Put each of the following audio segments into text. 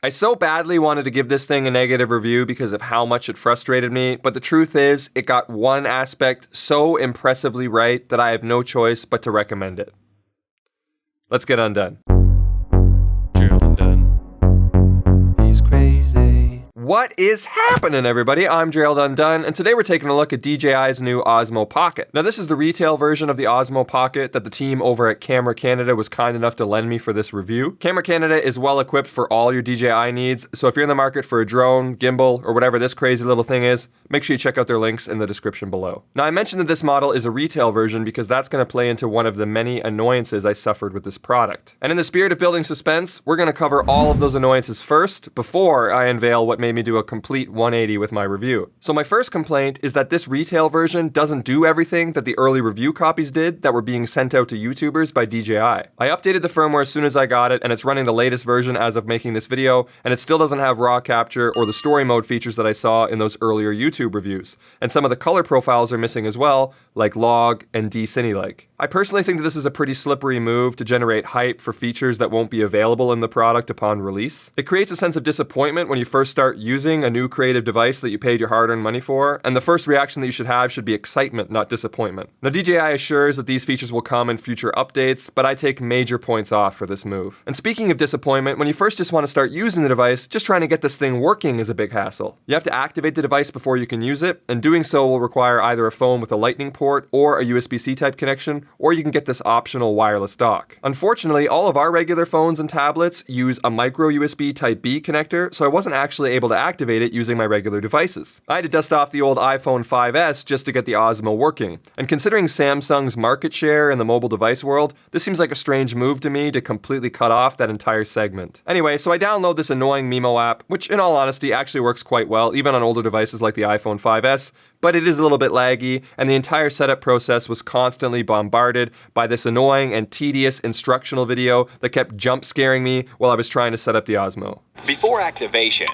I so badly wanted to give this thing a negative review because of how much it frustrated me, but the truth is, it got one aspect so impressively right that I have no choice but to recommend it. Let's get undone. Gerald Undone. He's crazy. What is happening, everybody? I'm Gerald Undone, and today we're taking a look at DJI's new Osmo Pocket. Now, this is the retail version of the Osmo Pocket that the team over at Camera Canada was kind enough to lend me for this review. Camera Canada is well equipped for all your DJI needs, so if you're in the market for a drone, gimbal, or whatever this crazy little thing is, make sure you check out their links in the description below. Now, I mentioned that this model is a retail version because that's going to play into one of the many annoyances I suffered with this product. And in the spirit of building suspense, we're going to cover all of those annoyances first before I unveil what made me do a complete 180 with my review. So my first complaint is that this retail version doesn't do everything that the early review copies did that were being sent out to YouTubers by DJI. I updated the firmware as soon as I got it, and it's running the latest version as of making this video, and it still doesn't have raw capture or the story mode features that I saw in those earlier YouTube reviews. And some of the color profiles are missing as well, like log and Cinelike. I personally think that this is a pretty slippery move to generate hype for features that won't be available in the product upon release. It creates a sense of disappointment when you first start using a new creative device that you paid your hard-earned money for, and the first reaction that you should have should be excitement, not disappointment. Now, DJI assures that these features will come in future updates, but I take major points off for this move. And speaking of disappointment, when you first just want to start using the device, just trying to get this thing working is a big hassle. You have to activate the device before you can use it, and doing so will require either a phone with a lightning port or a USB-C type connection, or you can get this optional wireless dock. Unfortunately, all of our regular phones and tablets use a micro USB type B connector, so I wasn't actually able to activate it using my regular devices. I had to dust off the old iPhone 5S just to get the Osmo working. And considering Samsung's market share in the mobile device world, this seems like a strange move to me to completely cut off that entire segment. Anyway, so I download this annoying Mimo app, which in all honesty actually works quite well, even on older devices like the iPhone 5S, but it is a little bit laggy, and the entire setup process was constantly bombarded by this annoying and tedious instructional video that kept jump scaring me while I was trying to set up the Osmo. Before activation,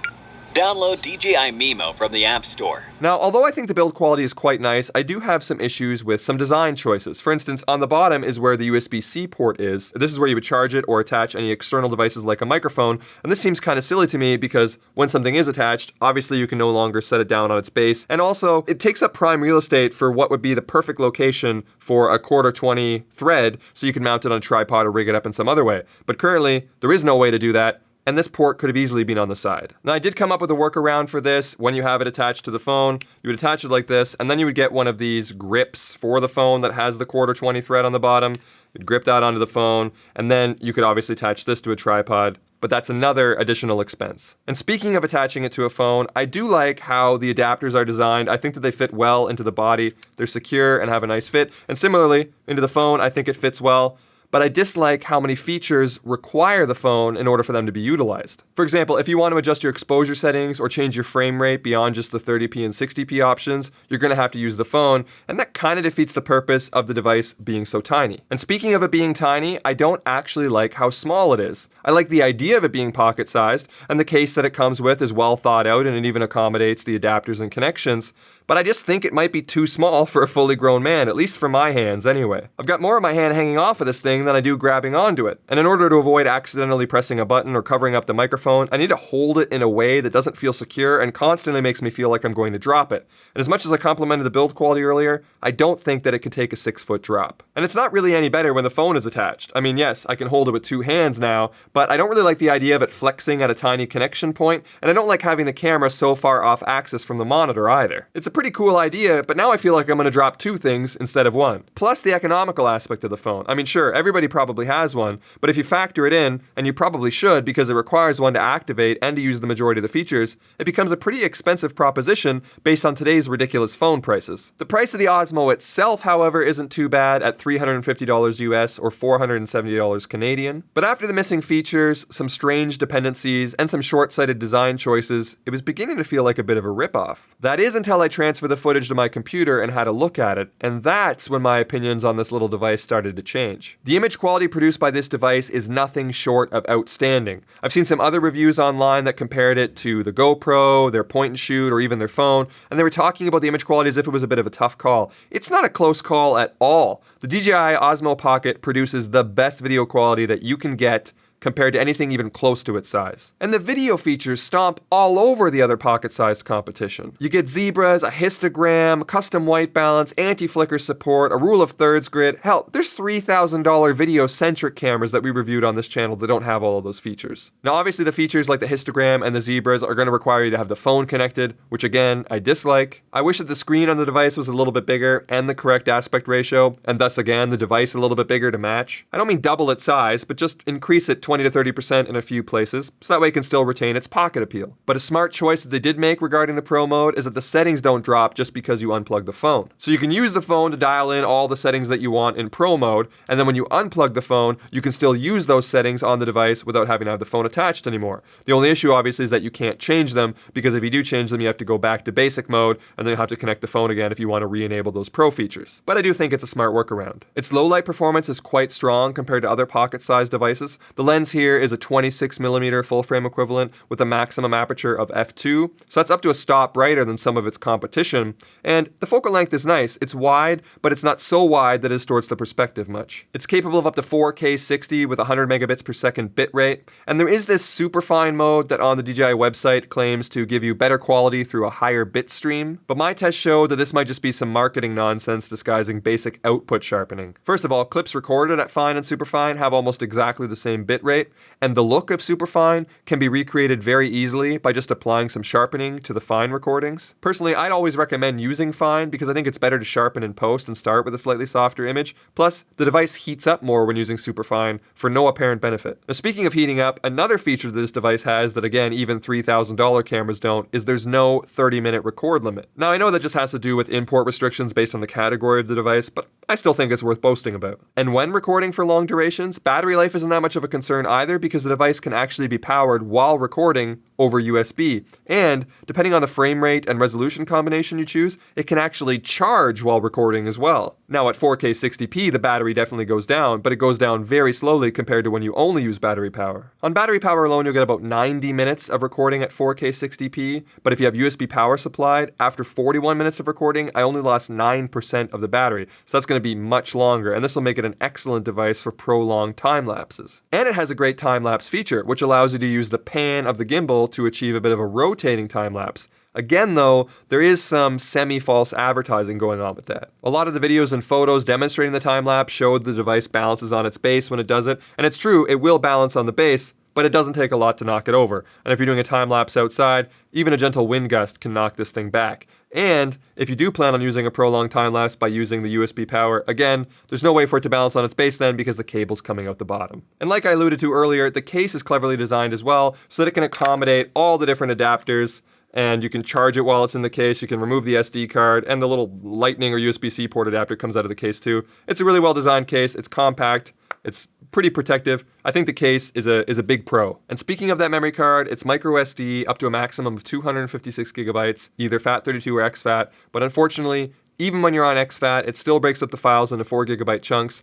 download DJI Mimo from the App Store. Now, although I think the build quality is quite nice, I do have some issues with some design choices. For instance, on the bottom is where the USB-C port is. This is where you would charge it or attach any external devices like a microphone, and this seems kind of silly to me because when something is attached, obviously you can no longer set it down on its base, and also it takes up prime real estate for what would be the perfect location for a 1/4-20 thread, so you can mount it on a tripod or rig it up in some other way. But currently, there is no way to do that, and this port could have easily been on the side. Now, I did come up with a workaround for this. When you have it attached to the phone, you would attach it like this, and then you would get one of these grips for the phone that has the 1/4-20 thread on the bottom. You'd grip that onto the phone, and then you could obviously attach this to a tripod, but that's another additional expense. And speaking of attaching it to a phone, I do like how the adapters are designed. I think that they fit well into the body. They're secure and have a nice fit, and similarly, into the phone, I think it fits well. But I dislike how many features require the phone in order for them to be utilized. For example, if you want to adjust your exposure settings or change your frame rate beyond just the 30p and 60p options, you're going to have to use the phone, and that kind of defeats the purpose of the device being so tiny. And speaking of it being tiny, I don't actually like how small it is. I like the idea of it being pocket-sized, and the case that it comes with is well thought out and it even accommodates the adapters and connections, but I just think it might be too small for a fully grown man, at least for my hands anyway. I've got more of my hand hanging off of this thing than I do grabbing onto it. And in order to avoid accidentally pressing a button or covering up the microphone, I need to hold it in a way that doesn't feel secure and constantly makes me feel like I'm going to drop it. And as much as I complimented the build quality earlier, I don't think that it can take a 6-foot drop. And it's not really any better when the phone is attached. I mean, yes, I can hold it with 2 hands now, but I don't really like the idea of it flexing at a tiny connection point, and I don't like having the camera so far off axis from the monitor either. It's a pretty cool idea, but now I feel like I'm going to drop 2 things instead of 1. Plus the economical aspect of the phone. I mean, sure, everybody probably has one, but if you factor it in, and you probably should because it requires one to activate and to use the majority of the features, it becomes a pretty expensive proposition based on today's ridiculous phone prices. The price of the Osmo itself, however, isn't too bad at $350 US or $470 Canadian, but after the missing features, some strange dependencies, and some short-sighted design choices, it was beginning to feel like a bit of a ripoff. That is until I transferred the footage to my computer and had a look at it, and that's when my opinions on this little device started to change. The image quality produced by this device is nothing short of outstanding. I've seen some other reviews online that compared it to the GoPro, their point and shoot, or even their phone, and they were talking about the image quality as if it was a bit of a tough call. It's not a close call at all. The DJI Osmo Pocket produces the best video quality that you can get compared to anything even close to its size. And the video features stomp all over the other pocket-sized competition. You get zebras, a histogram, custom white balance, anti-flicker support, a rule of thirds grid. Hell, there's $3,000 video-centric cameras that we reviewed on this channel that don't have all of those features. Now obviously the features like the histogram and the zebras are going to require you to have the phone connected, which again, I dislike. I wish that the screen on the device was a little bit bigger and the correct aspect ratio, and thus again, the device a little bit bigger to match. I don't mean double its size, but just increase it 20 to 30% in a few places, so that way it can still retain its pocket appeal. But a smart choice that they did make regarding the Pro mode is that the settings don't drop just because you unplug the phone. So you can use the phone to dial in all the settings that you want in Pro mode, and then when you unplug the phone, you can still use those settings on the device without having to have the phone attached anymore. The only issue obviously is that you can't change them, because if you do change them, you have to go back to basic mode, and then you'll have to connect the phone again if you want to re-enable those Pro features. But I do think it's a smart workaround. Its low light performance is quite strong compared to other pocket-sized devices. The lens here is a 26mm full-frame equivalent with a maximum aperture of f2, so that's up to a stop brighter than some of its competition. And the focal length is nice. It's wide, but it's not so wide that it distorts the perspective much. It's capable of up to 4K 60 with 100 megabits per second bitrate, and there is this Superfine mode that on the DJI website claims to give you better quality through a higher bit stream, but my test showed that this might just be some marketing nonsense disguising basic output sharpening. First of all, clips recorded at Fine and Superfine have almost exactly the same bitrate, and the look of Superfine can be recreated very easily by just applying some sharpening to the Fine recordings. Personally, I'd always recommend using Fine because I think it's better to sharpen in post and start with a slightly softer image. Plus, the device heats up more when using Superfine for no apparent benefit. Now, speaking of heating up, another feature that this device has that again, even $3,000 cameras don't, is there's no 30-minute record limit. Now, I know that just has to do with import restrictions based on the category of the device, but I still think it's worth boasting about. And when recording for long durations, battery life isn't that much of a concern either because the device can actually be powered while recording over USB. And depending on the frame rate and resolution combination you choose, it can actually charge while recording as well. Now at 4K 60p, the battery definitely goes down, but it goes down very slowly compared to when you only use battery power. On battery power alone, you'll get about 90 minutes of recording at 4K 60p, but if you have USB power supplied, after 41 minutes of recording, I only lost 9% of the battery. So that's going to be much longer, and this will make it an excellent device for prolonged time lapses. And it has a great time lapse feature, which allows you to use the pan of the gimbal to achieve a bit of a rotating time lapse. Again though, there is some semi-false advertising going on with that. A lot of the videos and photos demonstrating the time lapse showed the device balances on its base when it does it, and it's true, it will balance on the base, but it doesn't take a lot to knock it over. And if you're doing a time lapse outside, even a gentle wind gust can knock this thing back. And if you do plan on using a prolonged time lapse by using the USB power, again, there's no way for it to balance on its base then because the cable's coming out the bottom. And like I alluded to earlier, the case is cleverly designed as well so that it can accommodate all the different adapters, and you can charge it while it's in the case, you can remove the SD card, and the little Lightning or USB-C port adapter comes out of the case too. It's a really well-designed case, it's compact, it's pretty protective. I think the case is a big pro. And speaking of that memory card, it's MicroSD up to a maximum of 256 gigabytes, either FAT32 or exFAT, but unfortunately, even when you're on exFAT, it still breaks up the files into 4 gigabyte chunks.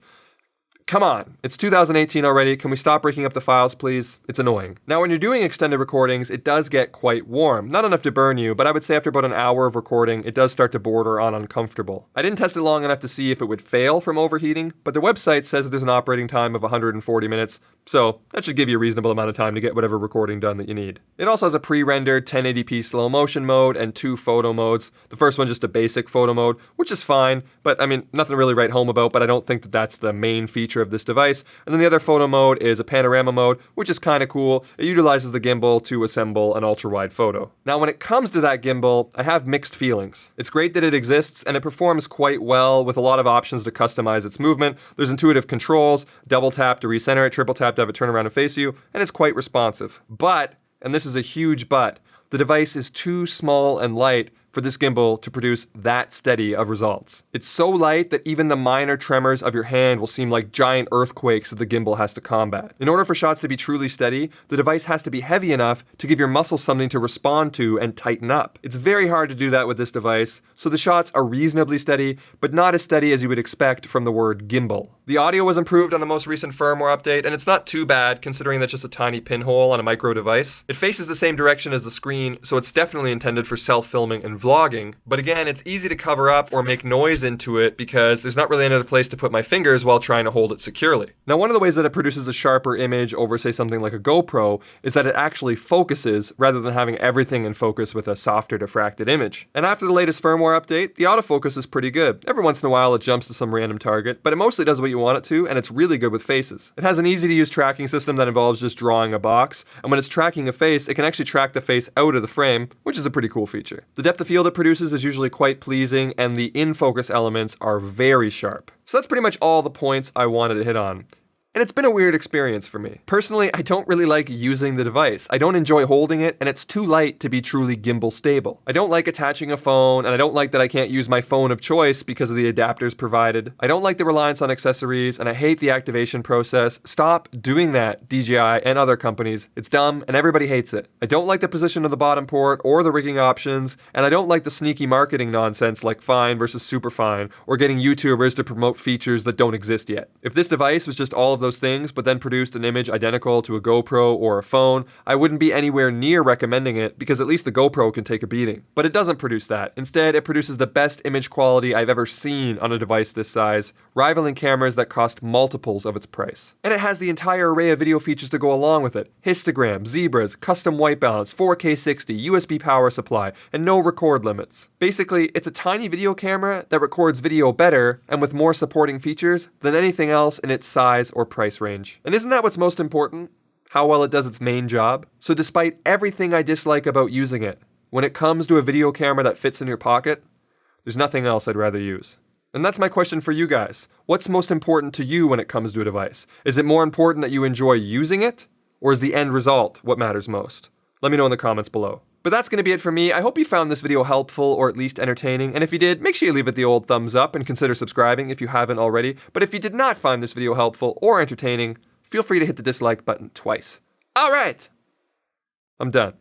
Come on, it's 2018 already, can we stop breaking up the files please? It's annoying. Now when you're doing extended recordings, it does get quite warm. Not enough to burn you, but I would say after about an hour of recording, it does start to border on uncomfortable. I didn't test it long enough to see if it would fail from overheating, but the website says there's an operating time of 140 minutes, so that should give you a reasonable amount of time to get whatever recording done that you need. It also has a pre-rendered 1080p slow motion mode and 2 photo modes. The first one just a basic photo mode, which is fine, but I mean, nothing to really write home about, but I don't think that that's the main feature of this device. And then the other photo mode is a panorama mode, which is kind of cool. It utilizes the gimbal to assemble an ultra-wide photo. Now when it comes to that gimbal, I have mixed feelings. It's great that it exists and it performs quite well with a lot of options to customize its movement. There's intuitive controls, double tap to recenter it, triple tap to have it turn around and face you, and it's quite responsive. But, and this is a huge but, the device is too small and light for this gimbal to produce that steady of results. It's so light that even the minor tremors of your hand will seem like giant earthquakes that the gimbal has to combat. In order for shots to be truly steady, the device has to be heavy enough to give your muscles something to respond to and tighten up. It's very hard to do that with this device, so the shots are reasonably steady, but not as steady as you would expect from the word gimbal. The audio was improved on the most recent firmware update, and it's not too bad considering that's just a tiny pinhole on a micro device. It faces the same direction as the screen, so it's definitely intended for self-filming and vlogging, but again, it's easy to cover up or make noise into it because there's not really another place to put my fingers while trying to hold it securely. Now, one of the ways that it produces a sharper image over, say, something like a GoPro is that it actually focuses rather than having everything in focus with a softer diffracted image. And after the latest firmware update, the autofocus is pretty good. Every once in a while it jumps to some random target, but it mostly does what you want it to, and it's really good with faces. It has an easy to use tracking system that involves just drawing a box, and when it's tracking a face, it can actually track the face out of the frame, which is a pretty cool feature. The depth of field it produces is usually quite pleasing, and the in-focus elements are very sharp. So that's pretty much all the points I wanted to hit on. And it's been a weird experience for me. Personally, I don't really like using the device. I don't enjoy holding it, and it's too light to be truly gimbal stable. I don't like attaching a phone, and I don't like that I can't use my phone of choice because of the adapters provided. I don't like the reliance on accessories, and I hate the activation process. Stop doing that, DJI and other companies. It's dumb, and everybody hates it. I don't like the position of the bottom port or the rigging options, and I don't like the sneaky marketing nonsense like fine versus superfine, or getting YouTubers to promote features that don't exist yet. If this device was just all of those things, but then produced an image identical to a GoPro or a phone, I wouldn't be anywhere near recommending it because at least the GoPro can take a beating. But it doesn't produce that. Instead, it produces the best image quality I've ever seen on a device this size, rivaling cameras that cost multiples of its price. And it has the entire array of video features to go along with it. Histogram, zebras, custom white balance, 4K 60, USB power supply, and no record limits. Basically, it's a tiny video camera that records video better and with more supporting features than anything else in its size or price range. And isn't that what's most important? How well it does its main job? So despite everything I dislike about using it, when it comes to a video camera that fits in your pocket, there's nothing else I'd rather use. And that's my question for you guys. What's most important to you when it comes to a device? Is it more important that you enjoy using it? Or is the end result what matters most? Let me know in the comments below. But that's going to be it for me. I hope you found this video helpful or at least entertaining. And if you did, make sure you leave it the old thumbs up and consider subscribing if you haven't already. But if you did not find this video helpful or entertaining, feel free to hit the dislike button twice. All right, I'm done.